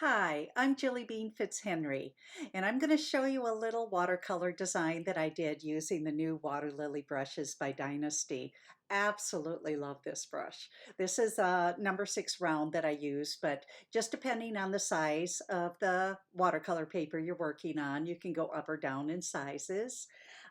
Hi, I'm Jill Fitzhenry, and I'm going to show you a little watercolor design that I did using the new Water Lily brushes by Dynasty. Absolutely love this brush. This is a number 6 round that I use, but just depending on the size of the watercolor paper you're working on, you can go up or down in sizes.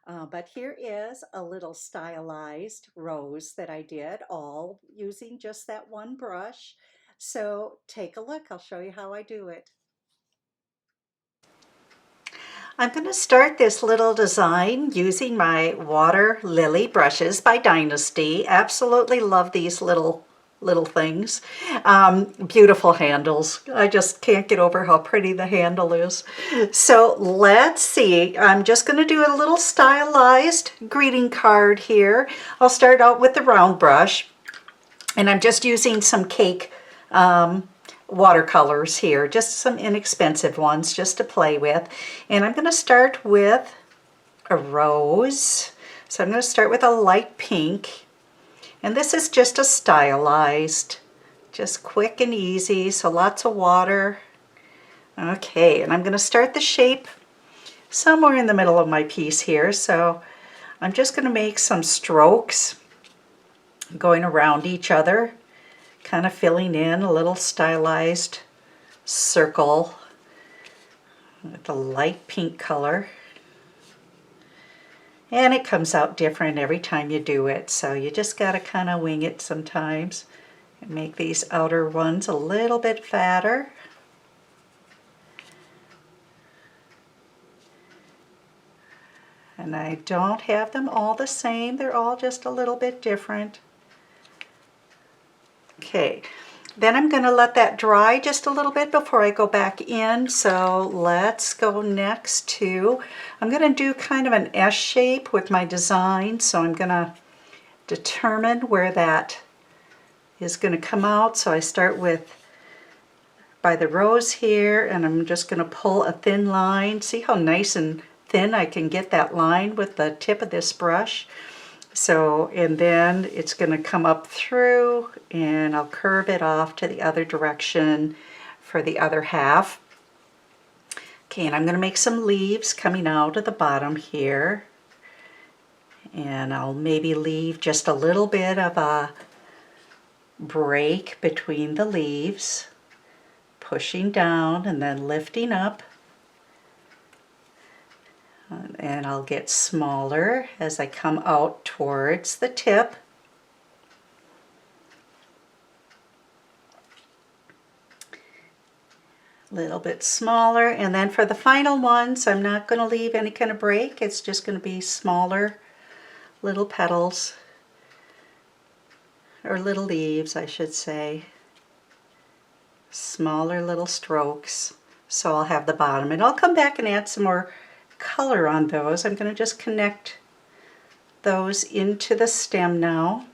But here is a little stylized rose that I did, all using just that one brush. So take a look. I'll show you how I do it. I'm going to start this little design using my Water Lily brushes by Dynasty. Absolutely love these little things. Beautiful handles. I just can't get over how pretty the handle is. So let's see. I'm just going to do a little stylized greeting card here. I'll start out with the round brush, and I'm just using some cake watercolors here, just some inexpensive ones just to play with. And I'm going to start with a rose. So I'm going to start with a light pink. And this is just a stylized, just quick and easy, so lots of water. Okay, and I'm going to start the shape somewhere in the middle of my piece here. So I'm just going to make some strokes going around each other, kind of filling in a little stylized circle with a light pink color. And it comes out different every time you do it, so you just got to kind of wing it sometimes and make these outer ones a little bit fatter. And I don't have them all the same, they're all just a little bit different. Okay, then I'm going to let that dry just a little bit before I go back in. So let's go next to, I'm going to do kind of an S shape with my design. So I'm going to determine where that is going to come out. So I start with by the rose here, and I'm just going to pull a thin line. See how nice and thin I can get that line with the tip of this brush. So, and then it's going to come up through, and I'll curve it off to the other direction for the other half. Okay, and I'm going to make some leaves coming out of the bottom here. And I'll maybe leave just a little bit of a break between the leaves, pushing down and then lifting up. And I'll get smaller as I come out towards the tip. A little bit smaller, and then for the final ones I'm not going to leave any kind of break. It's just going to be smaller little petals, or little leaves I should say. Smaller little strokes. So I'll have the bottom, and I'll come back and add some more color on those. I'm going to just connect those into the stem now.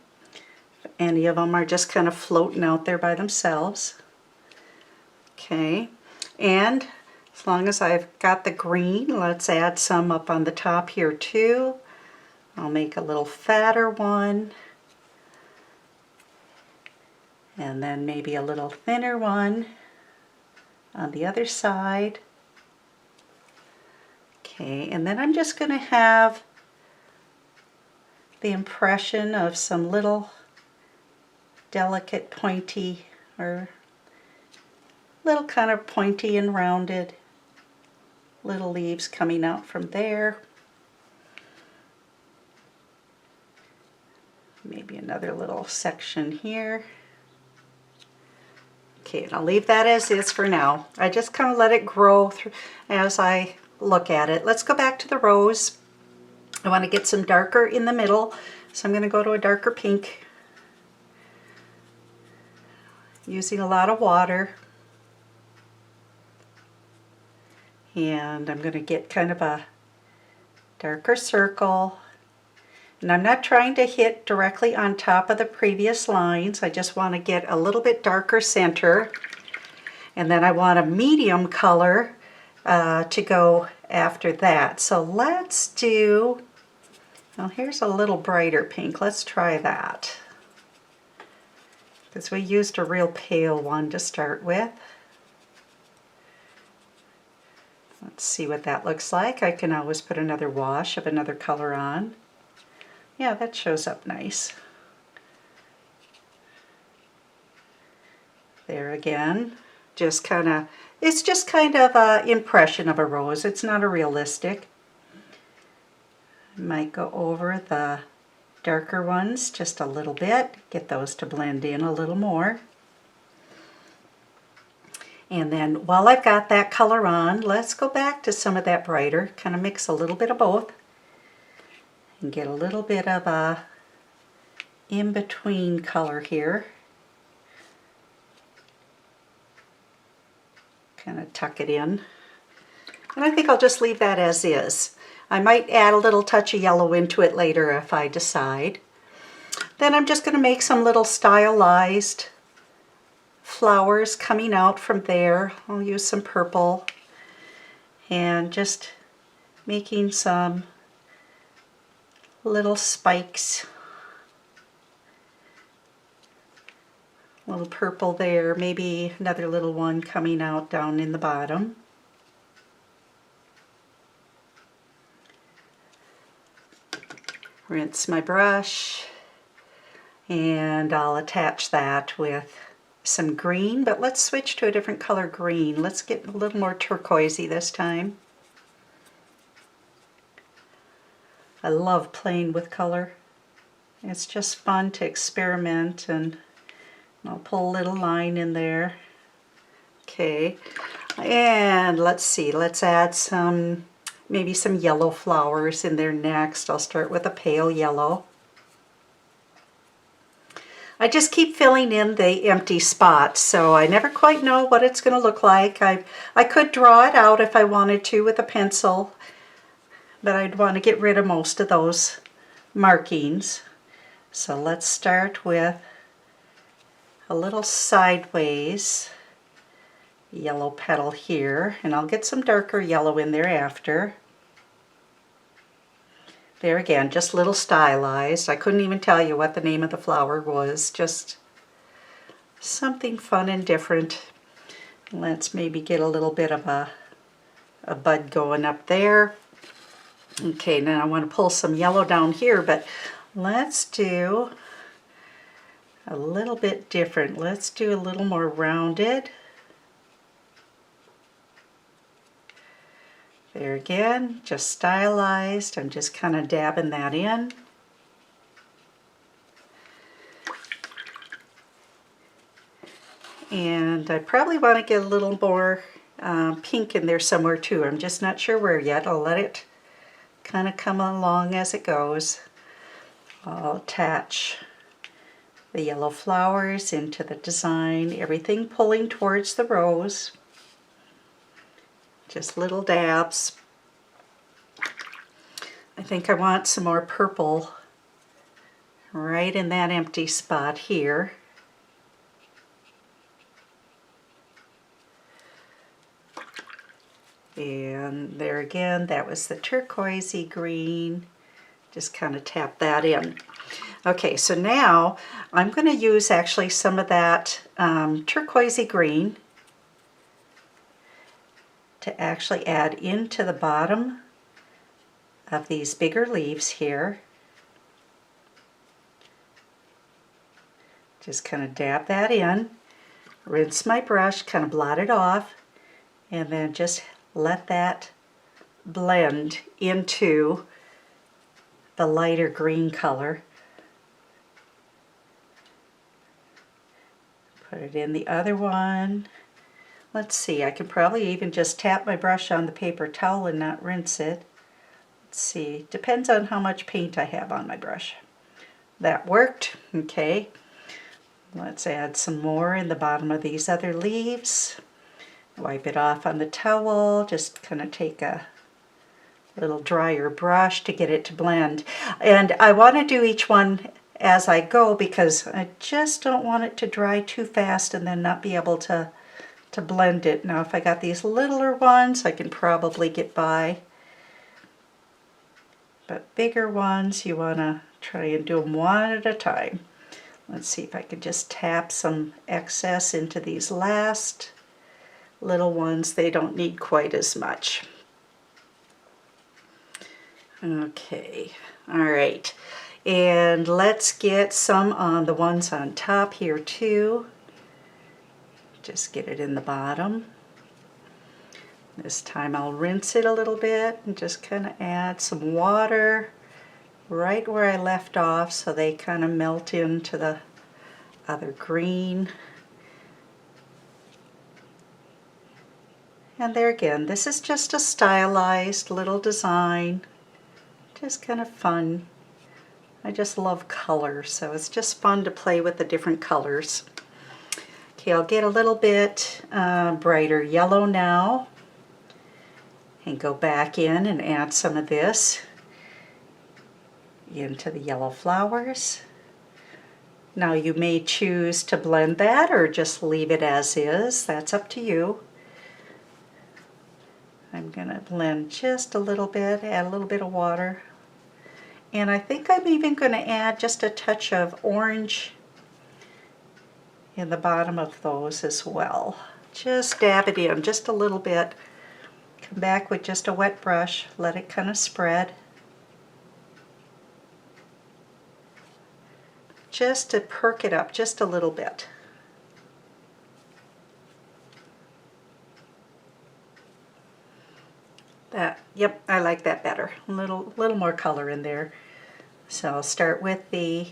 Any of them are just kind of floating out there by themselves. Okay, and as long as I've got the green, let's add some up on the top here too. I'll make a little fatter one, and then maybe a little thinner one on the other side. Okay, and then I'm just going to have the impression of some little delicate pointy, or little kind of pointy and rounded little leaves coming out from there. Maybe another little section here. Okay, and I'll leave that as is for now. I just kind of let it grow through as I look at it. Let's go back to the rose. I want to get some darker in the middle, so I'm going to go to a darker pink, using a lot of water. And I'm going to get kind of a darker circle. And I'm not trying to hit directly on top of the previous lines. I just want to get a little bit darker center. And then I want a medium color to go after that. So let's do, well, here's a little brighter pink. Let's try that, because we used a real pale one to start with. Let's see what that looks like. I can always put another wash of another color on. Yeah, that shows up nice. There again, just kind of, it's just kind of an impression of a rose. It's not a realistic. Might go over the darker ones just a little bit, get those to blend in a little more. And then while I've got that color on, let's go back to some of that brighter, kind of mix a little bit of both and get a little bit of a in-between color here. Kind of tuck it in. And I think I'll just leave that as is. I might add a little touch of yellow into it later if I decide. Then I'm just going to make some little stylized flowers coming out from there. I'll use some purple and just making some little spikes. A little purple there, maybe another little one coming out down in the bottom. Rinse my brush and I'll attach that with some green, but let's switch to a different color green. Let's get a little more turquoisey this time. I love playing with color. It's just fun to experiment, and I'll pull a little line in there. Okay, and let's see, let's add some, maybe some yellow flowers in there next. I'll start with a pale yellow. I just keep filling in the empty spots, so I never quite know what it's going to look like. I could draw it out if I wanted to with a pencil, but I'd want to get rid of most of those markings. So let's start with a little sideways yellow petal here, and I'll get some darker yellow in there after. There again, just a little stylized. I couldn't even tell you what the name of the flower was, just something fun and different. Let's maybe get a little bit of a bud going up there. Okay, now I want to pull some yellow down here, but let's do a little bit different. Let's do a little more rounded. There again, just stylized. I'm just kind of dabbing that in. And I probably want to get a little more pink in there somewhere too. I'm just not sure where yet. I'll let it kind of come along as it goes. I'll attach the yellow flowers into the design, everything pulling towards the rose. Just little dabs. I think I want some more purple right in that empty spot here. And there again, that was the turquoisey green. Just kind of tap that in. Okay, so now I'm going to use actually some of that turquoisey green to actually add into the bottom of these bigger leaves here. Just kind of dab that in, rinse my brush, kind of blot it off, and then just let that blend into the lighter green color. Put it in the other one. Let's see, I can probably even just tap my brush on the paper towel and not rinse it. Let's see, depends on how much paint I have on my brush. That worked, okay. Let's add some more in the bottom of these other leaves. Wipe it off on the towel, just kind of take a little drier brush to get it to blend. And I want to do each one as I go because I just don't want it to dry too fast and then not be able to blend it. Now if I got these littler ones, I can probably get by. But bigger ones, you want to try and do them one at a time. Let's see if I can just tap some excess into these last little ones. They don't need quite as much. Okay, all right. And let's get some on the ones on top here too. Just get it in the bottom. This time I'll rinse it a little bit and just kind of add some water right where I left off so they kind of melt into the other green. And there again, this is just a stylized little design, just kind of fun. I just love color, so it's just fun to play with the different colors. Okay, I'll get a little bit brighter yellow now and go back in and add some of this into the yellow flowers. Now you may choose to blend that or just leave it as is. That's up to you. I'm going to blend just a little bit, add a little bit of water. And I think I'm even going to add just a touch of orange in the bottom of those as well. Just dab it in just a little bit. Come back with just a wet brush, let it kind of spread. Just to perk it up just a little bit. Yep, I like that better. A little more color in there. So I'll start with the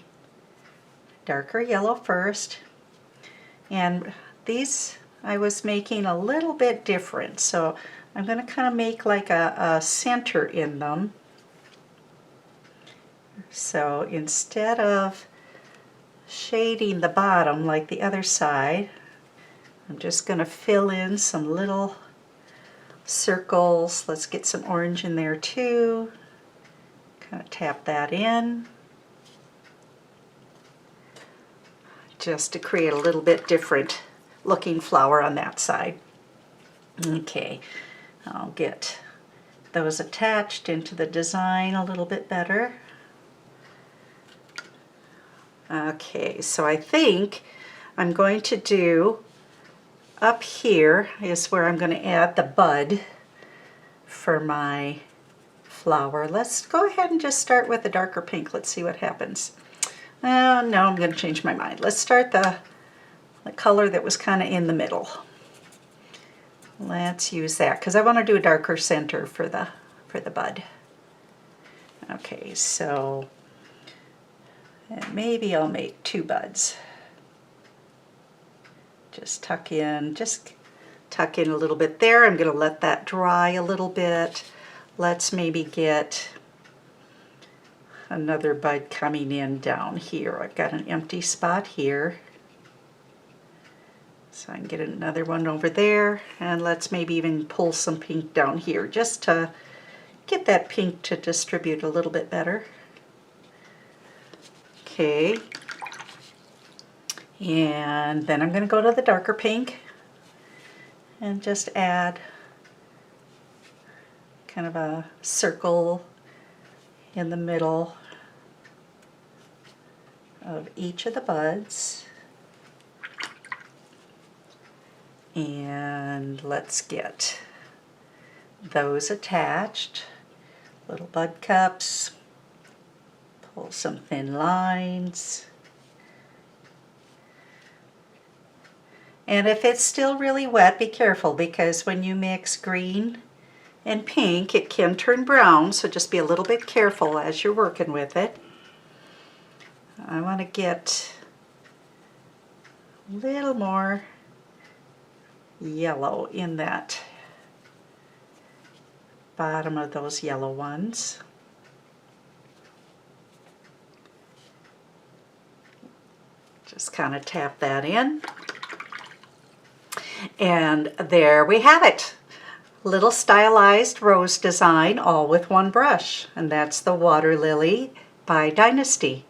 darker yellow first. And these I was making a little bit different. So I'm going to kind of make like a center in them. So instead of shading the bottom like the other side, I'm just going to fill in some little circles. Let's get some orange in there too. Kind of tap that in just to create a little bit different looking flower on that side. Okay, I'll get those attached into the design a little bit better. Okay, so I think I'm going to do up here is where I'm going to add the bud for my flower. Let's go ahead and just start with the darker pink. Let's see what happens. No, I'm going to change my mind. Let's start the color that was kind of in the middle. Let's use that because I want to do a darker center for the bud. Okay, so maybe I'll make 2 buds. Just tuck in a little bit there. I'm going to let that dry a little bit. Let's maybe get another bud coming in down here. I've got an empty spot here. So I can get another one over there, and let's maybe even pull some pink down here just to get that pink to distribute a little bit better. Okay. And then I'm going to go to the darker pink and just add kind of a circle in the middle of each of the buds. And let's get those attached. Little bud cups. Pull some thin lines. And if it's still really wet, be careful because when you mix green and pink, it can turn brown, so just be a little bit careful as you're working with it. I want to get a little more yellow in that bottom of those yellow ones. Just kind of tap that in. And there we have it. Little stylized rose design all with one brush. And that's the Water Lily by Dynasty.